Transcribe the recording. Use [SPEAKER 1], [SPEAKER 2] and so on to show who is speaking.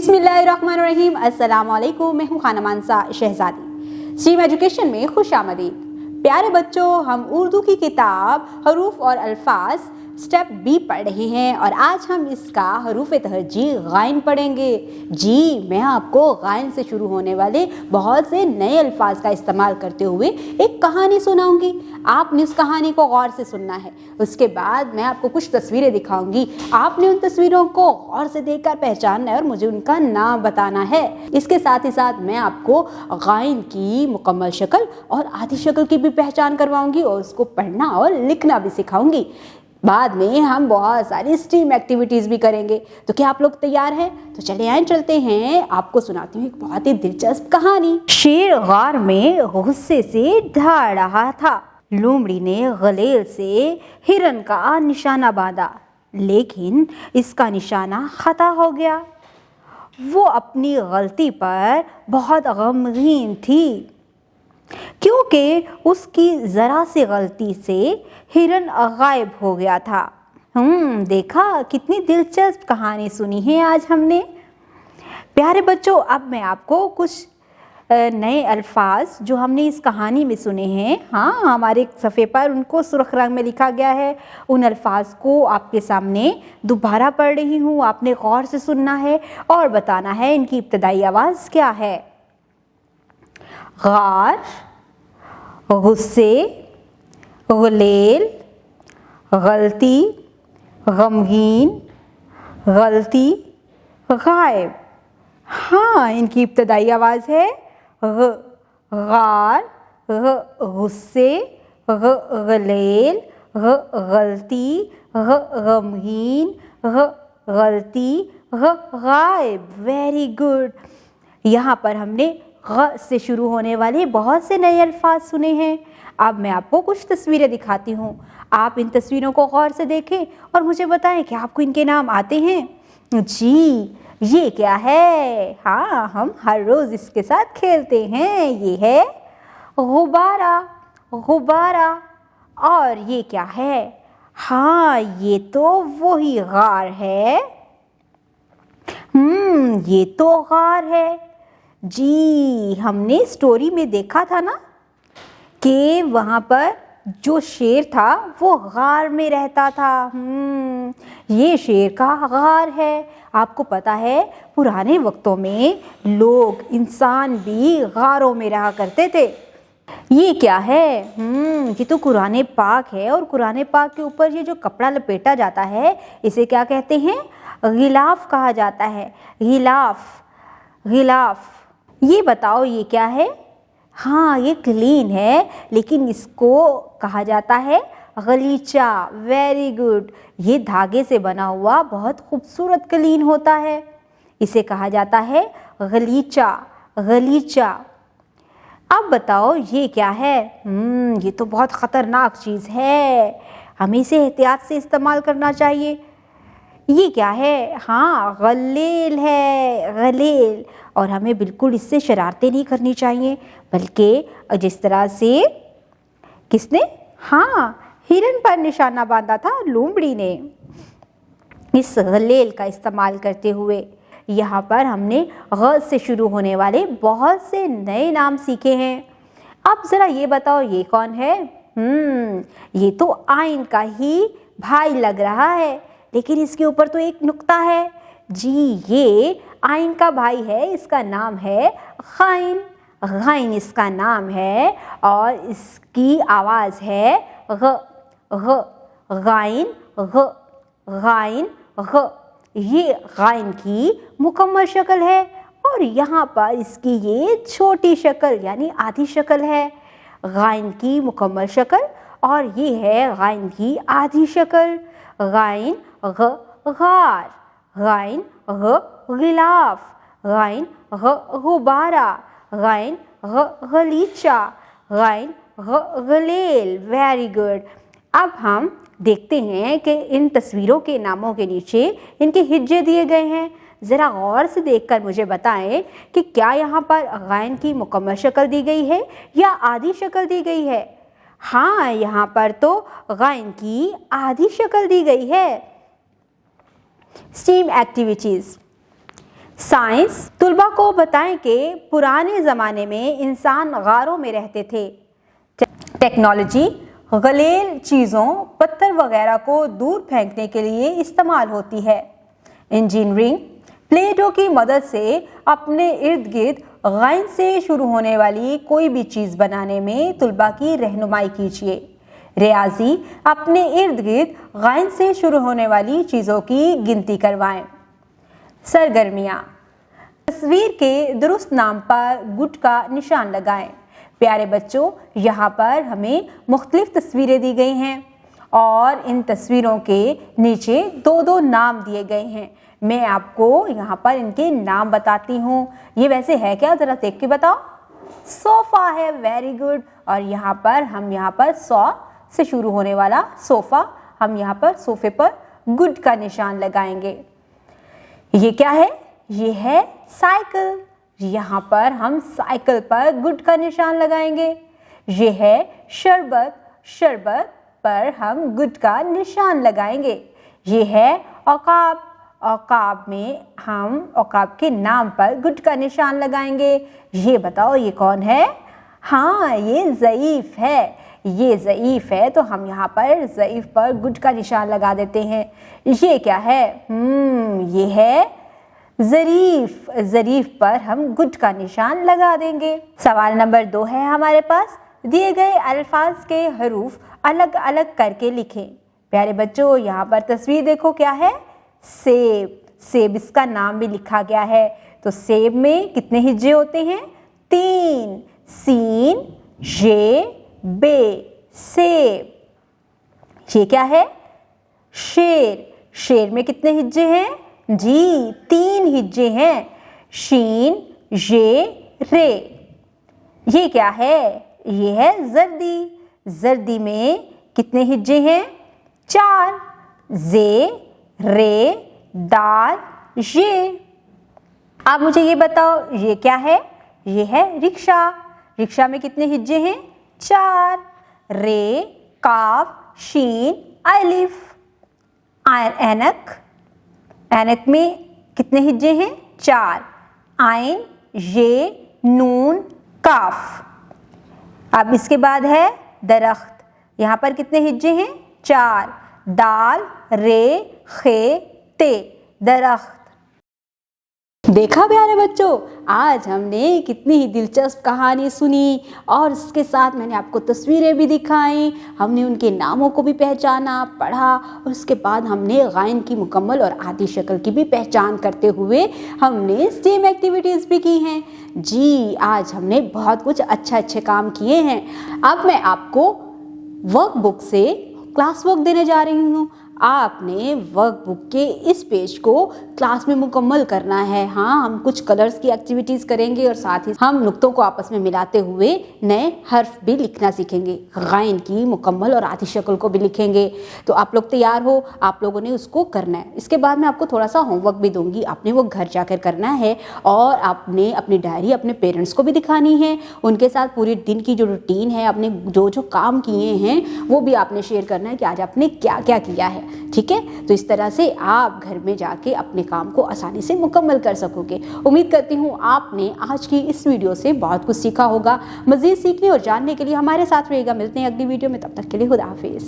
[SPEAKER 1] बिस्मिल्लाहिर्रहमानिर्रहीम। अस्सलाम वालेकुम। मैं हूँ खाना मानसा शहजादी। स्ट्रीम एजुकेशन में खुश आमदीद। प्यारे बच्चों, हम उर्दू की किताब हरूफ और अल्फाज स्टेप बी पढ़ रहे हैं और आज हम इसका हरूफ तहजी गाइन पढ़ेंगे। जी, मैं आपको गाइन से शुरू होने वाले बहुत से नए अल्फाज का इस्तेमाल करते हुए एक कहानी सुनाऊंगी। आपने उस कहानी को गौर से सुनना है। उसके बाद मैं आपको कुछ तस्वीरें दिखाऊंगी। आपने उन तस्वीरों को गौर से देखकर पहचानना है और मुझे उनका नाम बताना है। इसके साथ ही साथ मैं आपको गाइन की मुकम्मल शक्ल और आधी शक्ल की भी पहचान करवाऊंगी और उसको पढ़ना और लिखना भी सिखाऊंगी। बाद में हम बहुत सारी स्ट्रीम एक्टिविटीज़ भी करेंगे। तो क्या आप लोग तैयार हैं? तो चले आए चलते हैं। आपको सुनाती हूँ एक बहुत ही दिलचस्प कहानी। शेर गार में गुस्से से दहाड़ रहा था। लोमड़ी ने गलेल से हिरन का निशाना बांधा, लेकिन इसका निशाना खता हो गया। वो अपनी गलती पर बहुत गमगीन थी, क्योंकि उसकी ज़रा सी गलती से हिरन गायब हो गया था। देखा, कितनी दिलचस्प कहानी सुनी है आज हमने। प्यारे बच्चों, अब मैं आपको कुछ नए अल्फाज जो हमने इस कहानी में सुने हैं, हमारे सफ़े पर उनको सुर्ख रंग में लिखा गया है, उन अल्फाज को आपके सामने दोबारा पढ़ रही हूँ। आपने गौर से सुनना है और बताना है इनकी इब्तदाई आवाज़ क्या है। गार, गुस्से, गुलेल, गलती, गमगीन, गलती, गायब। इनकी इब्तदाई आवाज़ है गार, गुस्से, गलेल, गलती, गमगीन, गलती, गायब। Very good. यहाँ पर हमने ग से शुरू होने वाले बहुत से नए अल्फाज सुने हैं। अब मैं आपको कुछ तस्वीरें दिखाती हूँ। आप इन तस्वीरों को गौर से देखें और मुझे बताएं कि आपको इनके नाम आते हैं। जी, ये क्या है? हम हर रोज़ इसके साथ खेलते हैं। ये है गुब्बारा, गुब्बारा। और ये क्या है? ये तो वही गार है। ये तो गार है। जी, हमने स्टोरी में देखा था ना कि वहाँ पर जो शेर था वो गार में रहता था। ये शेर का गार है। आपको पता है, पुराने वक्तों में लोग, इंसान भी गारों में रहा करते थे। ये क्या है? ये तो कुरान पाक है और कुरान पाक के ऊपर ये जो कपड़ा लपेटा जाता है, इसे क्या कहते हैं? गिलाफ कहा जाता है। गिलाफ, गिलाफ। ये बताओ, ये क्या है? ये क्लीन है, लेकिन इसको कहा जाता है गलीचा। Very good. ये धागे से बना हुआ बहुत खूबसूरत क्लीन होता है, इसे कहा जाता है गलीचा, गलीचा। अब बताओ, ये क्या है? ये तो बहुत ख़तरनाक चीज़ है, हमें इसे एहतियात से इस्तेमाल करना चाहिए। ये क्या है? गलेल है, गलेल। और हमें बिल्कुल इससे शरारतें नहीं करनी चाहिए, बल्कि जिस तरह से किसने हिरन पर निशाना बांधा था लोमड़ी ने, इस गलेल का इस्तेमाल करते हुए। यहाँ पर हमने ग से शुरू होने वाले बहुत से नए नाम सीखे हैं। अब ज़रा ये बताओ, ये कौन है? ये तो आइन का ही भाई लग रहा है, लेकिन इसके ऊपर तो एक नुक्ता है। जी, ये आइन का भाई है। इसका नाम है गाइन। गाइन इसका नाम है और इसकी आवाज़ है ग, ग, गाइन, ग, गाइन, ग। ये गाइन की मुकम्मल शक्ल है और यहाँ पर इसकी ये छोटी शक्ल यानी आधी शक्ल है। गाइन की मुकम्मल शक्ल और ये है गाइन की आधी शक्ल। गाइन ग, गार, गाइन ग, गिलाफ, गाइन ग, गुब्बारा, गाइन ग, गलीचा, गाइन ग, गलेल। Very good. अब हम देखते हैं कि इन तस्वीरों के नामों के नीचे इनके हिज्जे दिए गए हैं। ज़रा गौर से देखकर मुझे बताएं कि क्या यहाँ पर गाइन की मुकम्मल शक्ल दी गई है या आधी शक्ल दी गई है? यहाँ पर तो गाइन की आधी शक्ल दी गई है। Stream activities. साइंस तुलबा को बताएं कि पुराने ज़माने में इंसान गारों में रहते थे। टेक्नोलॉजी गलेल चीज़ों, पत्थर वगैरह को दूर फेंकने के लिए इस्तेमाल होती है। इंजीनियरिंग प्लेटो की मदद से अपने इर्द गिर्द गैन से शुरू होने वाली कोई भी चीज़ बनाने में तुलबा की रहनुमाई कीजिए। रियाजी अपने इर्द गिर्द गैन से शुरू होने वाली चीज़ों की गिनती करवाएं। सरगर्मियाँ तस्वीर के दुरुस्त नाम पर गुड का निशान लगाएं। प्यारे बच्चों, यहाँ पर हमें मुख्तलिफ तस्वीरें दी गई हैं और इन तस्वीरों के नीचे दो दो नाम दिए गए हैं। मैं आपको यहाँ पर इनके नाम बताती हूँ। ये वैसे है क्या, ज़रा देख के बताओ। सोफ़ा है, वेरी गुड। और यहाँ पर सौ से शुरू होने वाला सोफ़ा, हम यहाँ पर सोफ़े पर गुड का निशान लगाएंगे। ये क्या है? ये है साइकिल। यहाँ पर हम साइकिल पर गुड का निशान लगाएंगे। ये है शरबत, शरबत पर हम गुड का निशान लगाएंगे। ये है औकाब, औकाब में हम औकाब के नाम पर गुड का निशान लगाएंगे। ये बताओ ये कौन है? हाँ, ये ज़ईफ़ है। ये ज़ईफ़ है तो हम यहाँ पर ज़ईफ़ पर गुड का निशान लगा देते हैं। ये क्या है? ये है ज़रीफ़, ज़रीफ़ पर हम गुड का निशान लगा देंगे। सवाल नंबर 2 है हमारे पास। दिए गए अल्फाज के हरूफ अलग अलग करके लिखें। प्यारे बच्चों, यहाँ पर तस्वीर देखो, क्या है? सेब। सेब इसका नाम भी लिखा गया है। तो सेब में कितने हिज्जे होते हैं? 3। सीन ये बे, सेब। ये क्या है? शेर। शेर में कितने हिज्जे हैं? जी, 3 हिज्जे हैं। शीन ये रे। ये क्या है? ये है जर्दी। जर्दी में कितने हिज्जे हैं? 4। जे रे दाल ये। अब मुझे ये बताओ, ये क्या है? ये है रिक्शा। रिक्शा में कितने हिज्जे हैं? 4। रे काफ शीन अलिफ। ऐनक, ऐनक में कितने हिज्जे हैं? 4। आइन ये नून काफ। अब इसके बाद है दरख्त। यहाँ पर कितने हिज्जे हैं? 4। दाल रे खे ते, दरख्त। देखा प्यारे बच्चों, आज हमने कितनी ही दिलचस्प कहानी सुनी और इसके साथ मैंने आपको तस्वीरें भी दिखाई। हमने उनके नामों को भी पहचाना, पढ़ा और उसके बाद हमने गायन की मुकम्मल और आधी शक्ल की भी पहचान करते हुए हमने स्टेम एक्टिविटीज़ भी की हैं। जी, आज हमने बहुत कुछ अच्छे काम किए हैं। अब मैं आपको वर्कबुक से क्लास वर्क देने जा रही हूँ। आपने वर्कबुक के इस पेज को क्लास में मुकम्मल करना है। हाँ, हम कुछ कलर्स की एक्टिविटीज़ करेंगे और साथ ही हम नुक्तों को आपस में मिलाते हुए नए हर्फ भी लिखना सीखेंगे। गायन की मुकम्मल और आधी शक्ल को भी लिखेंगे। तो आप लोग तैयार हो? आप लोगों ने उसको करना है। इसके बाद मैं आपको थोड़ा सा होमवर्क भी दूंगी, आपने वो घर जाकर करना है और आपने अपनी डायरी अपने पेरेंट्स को भी दिखानी है। उनके साथ पूरे दिन की जो रूटीन है, आपने जो जो काम किए हैं वो भी आपने शेयर करना है कि आज आपने क्या क्या किया है। ठीक है, तो इस तरह से आप घर में जाके अपने काम को आसानी से मुकम्मल कर सकोगे। उम्मीद करती हूँ आपने आज की इस वीडियो से बहुत कुछ सीखा होगा। मज़ीद सीखने और जानने के लिए हमारे साथ रहिएगा। मिलते हैं अगली वीडियो में, तब तक के लिए खुदा हाफिज़।